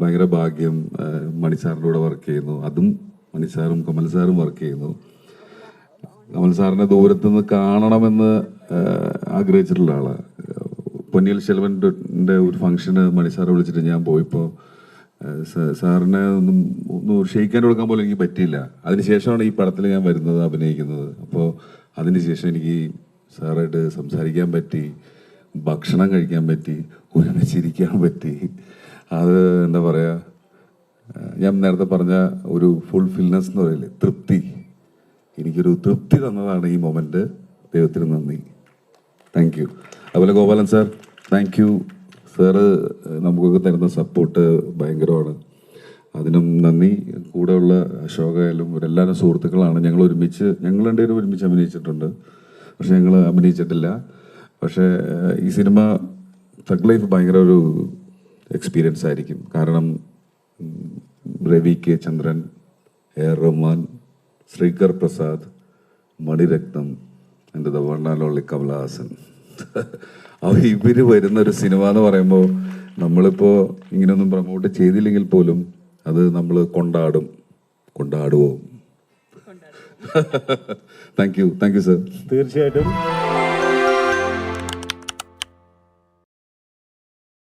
ഭയങ്കര ഭാഗ്യം. മണിസാറിൻ്റെ കൂടെ വർക്ക് ചെയ്യുന്നു. അതും മണിസാറും കമൽ സാറും വർക്ക് ചെയ്യുന്നു. കമൽ സാറിനെ ദൂരത്തുനിന്ന് കാണണമെന്ന് ആഗ്രഹിച്ചിട്ടുള്ള ആളാണ്. പൊന്നിയിൽ ശെൽവൻ്റെ ഒരു ഫംഗ്ഷന് മണിസാറെ വിളിച്ചിട്ട് ഞാൻ പോയപ്പോൾ സാറിനെ ഒന്ന് ക്ഷയിക്കാൻ കൊടുക്കാൻ പോലും എനിക്ക് പറ്റിയില്ല. അതിനുശേഷമാണ് ഈ പടത്തിൽ ഞാൻ വരുന്നത്, അഭിനയിക്കുന്നത്. അപ്പോൾ അതിനുശേഷം എനിക്ക് സാറായിട്ട് സംസാരിക്കാൻ പറ്റി, ഭക്ഷണം കഴിക്കാൻ പറ്റി, ഉടനെ ചിരിക്കാൻ പറ്റി. അത് എന്താ പറയുക, ഞാൻ നേരത്തെ പറഞ്ഞ ഒരു ഫുൾഫിൽനെസ് എന്ന് പറയില്ലേ, തൃപ്തി. എനിക്കൊരു തൃപ്തി തന്നതാണ് ഈ മൊമെൻറ്റ്. ദൈവത്തിന് നന്ദി. Thank you. അതുപോലെ Gopalan sir, thank you sir. നമുക്കൊക്കെ തരുന്ന സപ്പോർട്ട് ഭയങ്കരമാണ്. അതിനും നന്ദി. കൂടെയുള്ള അശോകയായാലും ഇവരെല്ലാവരും സുഹൃത്തുക്കളാണ്. ഞങ്ങൾ രണ്ടുപേരും ഒരുമിച്ച് അഭിനയിച്ചിട്ടുണ്ട്, പക്ഷെ ഞങ്ങൾ അഭിനയിച്ചിട്ടില്ല. പക്ഷേ ഈ സിനിമ തഗ് ലൈഫ് ഭയങ്കര ഒരു എക്സ്പീരിയൻസ് ആയിരിക്കും. കാരണം രവി കെ ചന്ദ്രൻ, എ.ആർ. റഹ്മാൻ, ശ്രീകർ പ്രസാദ്, മണിരത്നം, എൻ്റെ the one and only Kamal Haasan. ഇവർ വരുന്നൊരു സിനിമ എന്ന് പറയുമ്പോൾ നമ്മളിപ്പോൾ ഇങ്ങനെയൊന്നും പ്രൊമോട്ട് ചെയ്തില്ലെങ്കിൽ പോലും അത് നമ്മൾ കൊണ്ടാടുമോ? Thank you sir. തീർച്ചയായിട്ടും